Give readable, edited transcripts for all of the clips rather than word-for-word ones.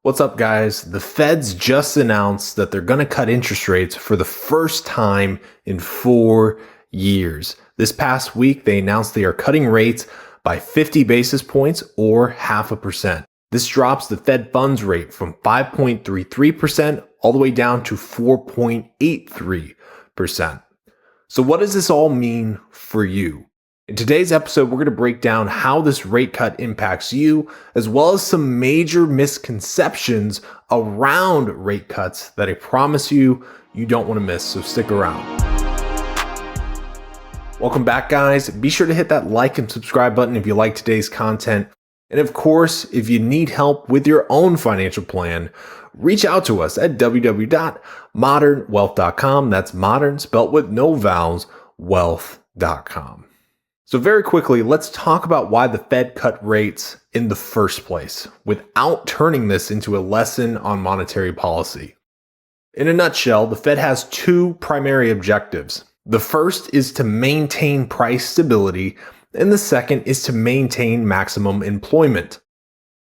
What's up, guys? The Fed's just announced that they're going to cut interest rates for the first time in 4 years. This past week, they announced they are cutting rates by 50 basis points or 0.5%. This drops the Fed funds rate from 5.33% all the way down to 4.83%. So what does this all mean for you? In today's episode, we're going to break down how this rate cut impacts you, as well as some major misconceptions around rate cuts that I promise you don't want to miss, so stick around. Welcome back, guys. Be sure to hit that like and subscribe button if you like today's content. And of course, if you need help with your own financial plan, reach out to us at www.modernwealth.com. That's modern, spelt with no vowels, wealth.com. So very quickly, let's talk about why the Fed cut rates in the first place without turning this into a lesson on monetary policy. In a nutshell, the Fed has two primary objectives. The first is to maintain price stability, and the second is to maintain maximum employment.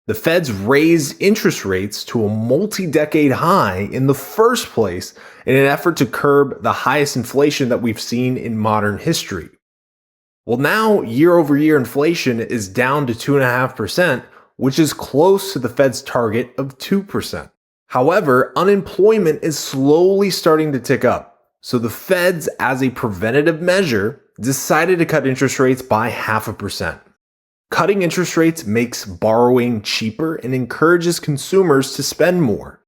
The Fed's raised interest rates to a multi-decade high in the first place in an effort to curb the highest inflation that we've seen in modern history. Well, now year-over-year inflation is down to 2.5%, which is close to the Fed's target of 2%. However, unemployment is slowly starting to tick up. So the Feds, as a preventative measure, decided to cut interest rates by 0.5%. Cutting interest rates makes borrowing cheaper and encourages consumers to spend more.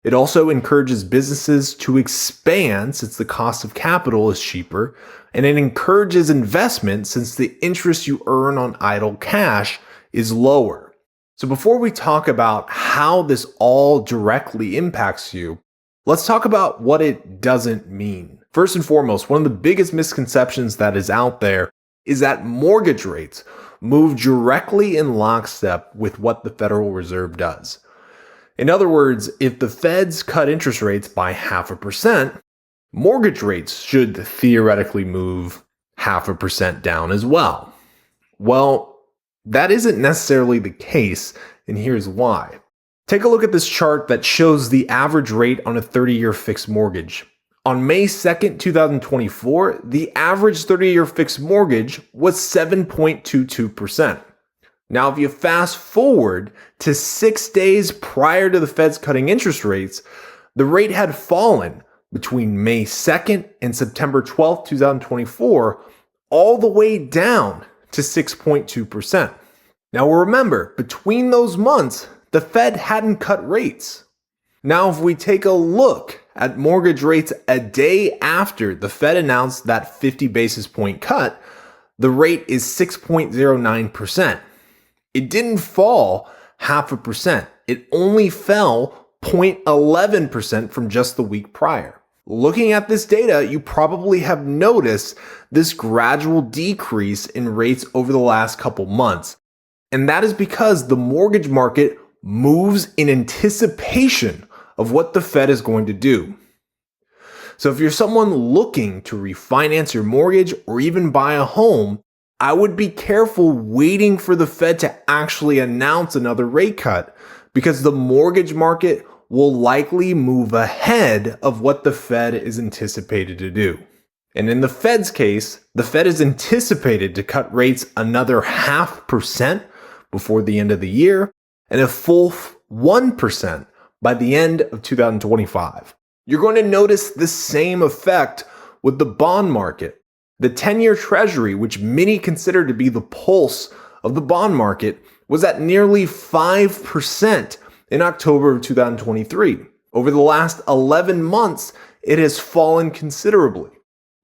It also encourages businesses to expand since the cost of capital is cheaper, and it encourages investment since the interest you earn on idle cash is lower. So before we talk about how this all directly impacts you, let's talk about what it doesn't mean. First and foremost, one of the biggest misconceptions that is out there is that mortgage rates move directly in lockstep with what the Federal Reserve does. In other words, if the Feds cut interest rates by 0.5%, mortgage rates should theoretically move 0.5% down as well. Well, that isn't necessarily the case, and here's why. Take a look at this chart that shows the average rate on a 30-year fixed mortgage. On May 2nd, 2024, the average 30-year fixed mortgage was 7.22%. Now, if you fast forward to 6 days prior to the Fed's cutting interest rates, the rate had fallen between May 2nd and September 12th, 2024, all the way down to 6.2%. Now, remember, between those months, the Fed hadn't cut rates. Now, if we take a look at mortgage rates a day after the Fed announced that 50 basis point cut, the rate is 6.09%. It didn't fall 0.5%. It only fell 0.11% from just the week prior. Looking at this data, you probably have noticed this gradual decrease in rates over the last couple months. And that is because the mortgage market moves in anticipation of what the Fed is going to do. So if you're someone looking to refinance your mortgage or even buy a home, I would be careful waiting for the Fed to actually announce another rate cut, because the mortgage market will likely move ahead of what the Fed is anticipated to do. And in the Fed's case, the Fed is anticipated to cut rates another 0.5% before the end of the year and a full 1% by the end of 2025. You're going to notice the same effect with the bond market. The 10-year Treasury, which many consider to be the pulse of the bond market, was at nearly 5% in October of 2023. Over the last 11 months, it has fallen considerably.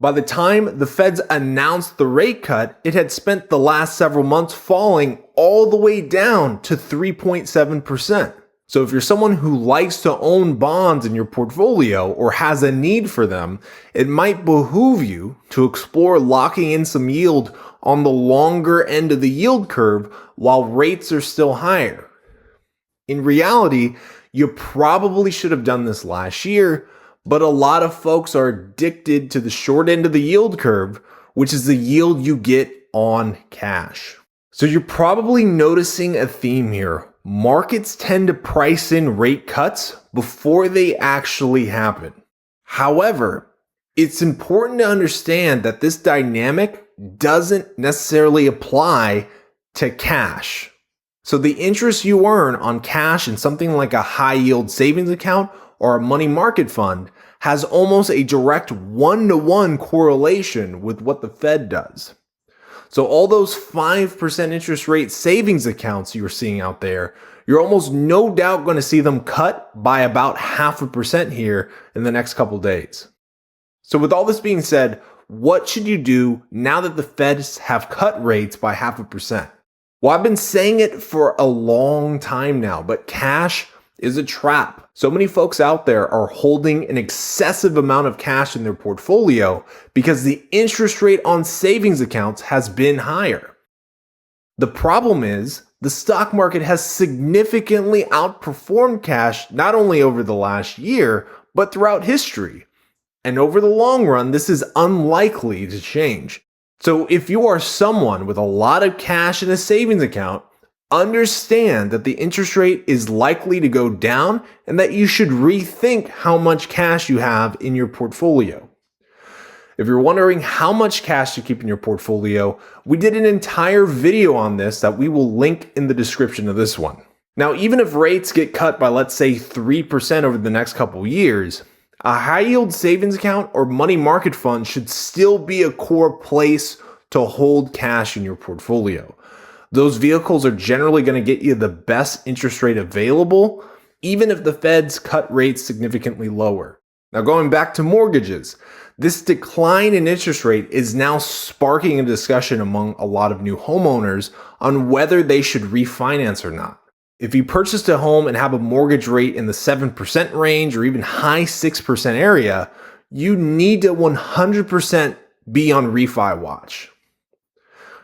By the time the Feds announced the rate cut, it had spent the last several months falling all the way down to 3.7%. So if you're someone who likes to own bonds in your portfolio or has a need for them, it might behoove you to explore locking in some yield on the longer end of the yield curve while rates are still higher. In reality, you probably should have done this last year, but a lot of folks are addicted to the short end of the yield curve, which is the yield you get on cash. So you're probably noticing a theme here. markets tend to price in rate cuts before they actually happen. However, it's important to understand that this dynamic doesn't necessarily apply to cash. So the interest you earn on cash in something like a high yield savings account or a money market fund has almost a direct one-to-one correlation with what the Fed does. So all those 5% interest rate savings accounts you're seeing out there, you're almost no doubt going to see them cut by about 0.5% here in the next couple days. So with all this being said, what should you do now that the Feds have cut rates by 0.5%? Well, I've been saying it for a long time now, but cash is a trap. So many folks out there are holding an excessive amount of cash in their portfolio because the interest rate on savings accounts has been higher. The problem is the stock market has significantly outperformed cash not only over the last year, but throughout history. And over the long run, this is unlikely to change. So if you are someone with a lot of cash in a savings account, understand that the interest rate is likely to go down and that you should rethink how much cash you have in your portfolio. If you're wondering how much cash to keep in your portfolio, we did an entire video on this that we will link in the description of this one. Now, even if rates get cut by, let's say, 3% over the next couple years, a high yield savings account or money market fund should still be a core place to hold cash in your portfolio. Those vehicles are generally going to get you the best interest rate available, even if the Feds cut rates significantly lower. Now, going back to mortgages, this decline in interest rate is now sparking a discussion among a lot of new homeowners on whether they should refinance or not. If you purchased a home and have a mortgage rate in the 7% range or even high 6% area, you need to 100% be on refi watch.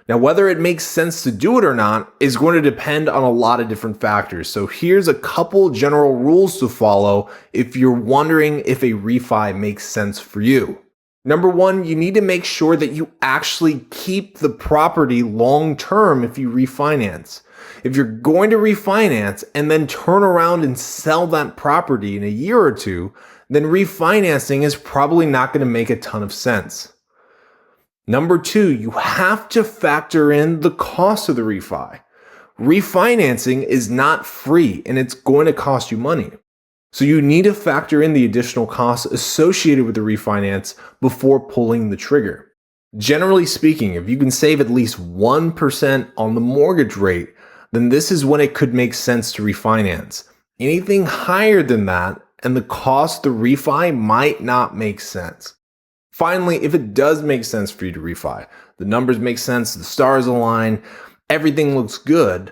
Now, whether it makes sense to do it or not is going to depend on a lot of different factors. So here's a couple general rules to follow if you're wondering if a refi makes sense for you. Number one, you need to make sure that you actually keep the property long term if you refinance. If you're going to refinance and then turn around and sell that property in a year or two, then refinancing is probably not going to make a ton of sense. Number two, you have to factor in the cost of the refi. Refinancing is not free and it's going to cost you money. So you need to factor in the additional costs associated with the refinance before pulling the trigger. Generally speaking, if you can save at least 1% on the mortgage rate, then this is when it could make sense to refinance. Anything higher than that and the cost of the refi might not make sense. Finally, if it does make sense for you to refi, the numbers make sense, the stars align, everything looks good,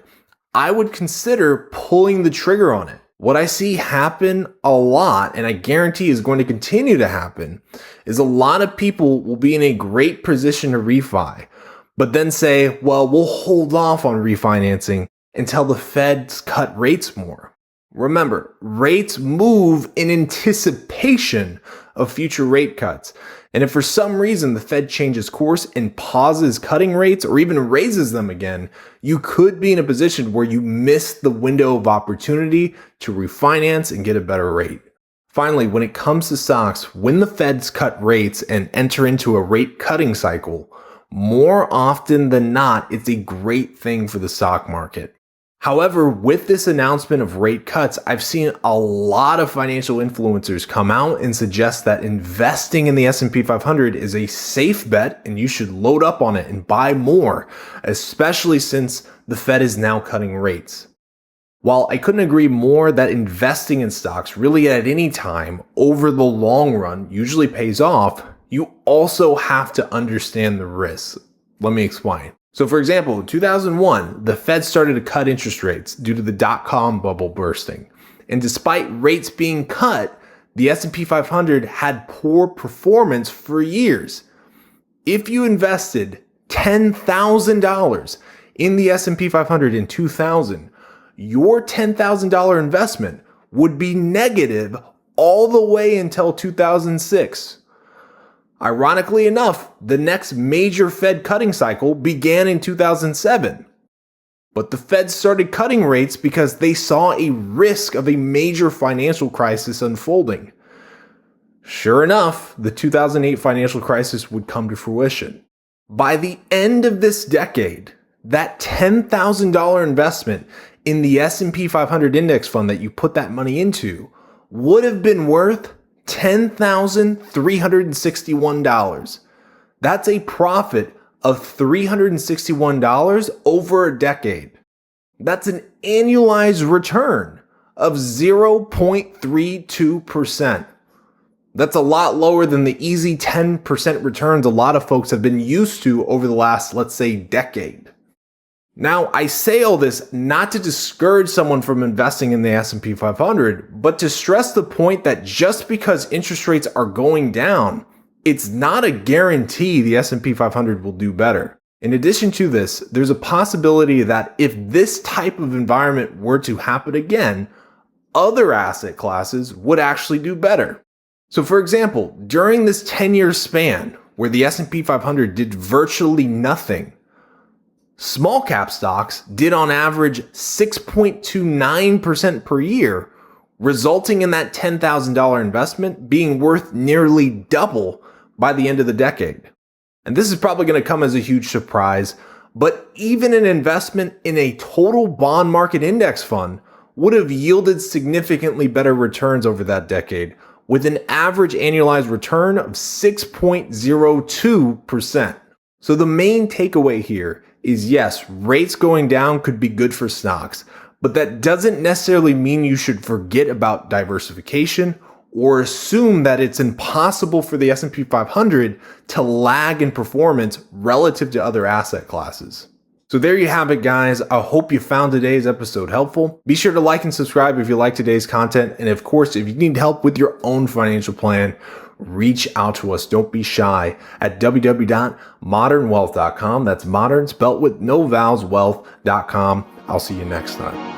I would consider pulling the trigger on it. What I see happen a lot, and I guarantee is going to continue to happen, is a lot of people will be in a great position to refi, but then say, well, we'll hold off on refinancing until the Feds cut rates more. Remember, rates move in anticipation of future rate cuts. And if for some reason the Fed changes course and pauses cutting rates or even raises them again, you could be in a position where you miss the window of opportunity to refinance and get a better rate. Finally, when it comes to stocks, when the Feds cut rates and enter into a rate cutting cycle, more often than not, it's a great thing for the stock market. However, with this announcement of rate cuts, I've seen a lot of financial influencers come out and suggest that investing in the S&P 500 is a safe bet and you should load up on it and buy more, especially since the Fed is now cutting rates. While I couldn't agree more that investing in stocks really at any time over the long run usually pays off, you also have to understand the risks. Let me explain. So for example, in 2001, the Fed started to cut interest rates due to the dot-com bubble bursting. And despite rates being cut, the S&P 500 had poor performance for years. If you invested $10,000 in the S&P 500 in 2000, your $10,000 investment would be negative all the way until 2006. Ironically enough, the next major Fed cutting cycle began in 2007. But the Fed started cutting rates because they saw a risk of a major financial crisis unfolding. Sure enough, the 2008 financial crisis would come to fruition. By the end of this decade, that $10,000 investment in the S&P 500 index fund that you put that money into would have been worth $10,361. That's a profit of $361 over a decade. That's an annualized return of 0.32%. That's a lot lower than the easy 10% returns a lot of folks have been used to over the last, let's say, decade. Now, I say all this not to discourage someone from investing in the S&P 500, but to stress the point that just because interest rates are going down, it's not a guarantee the S&P 500 will do better. In addition to this, there's a possibility that if this type of environment were to happen again, other asset classes would actually do better. So for example, during this 10-year span where the S&P 500 did virtually nothing, small cap stocks did on average 6.29% per year, resulting in that $10,000 investment being worth nearly double by the end of the decade. And this is probably going to come as a huge surprise, but even an investment in a total bond market index fund would have yielded significantly better returns over that decade, with an average annualized return of 6.02%. So the main takeaway here is yes, rates going down could be good for stocks, but that doesn't necessarily mean you should forget about diversification or assume that it's impossible for the S&P 500 to lag in performance relative to other asset classes. So there you have it, guys. I hope you found today's episode helpful. Be sure to like and subscribe if you like today's content. And of course, if you need help with your own financial plan, reach out to us. Don't be shy at www.modernwealth.com. That's modern spelt with no vowels, wealth.com. I'll see you next time.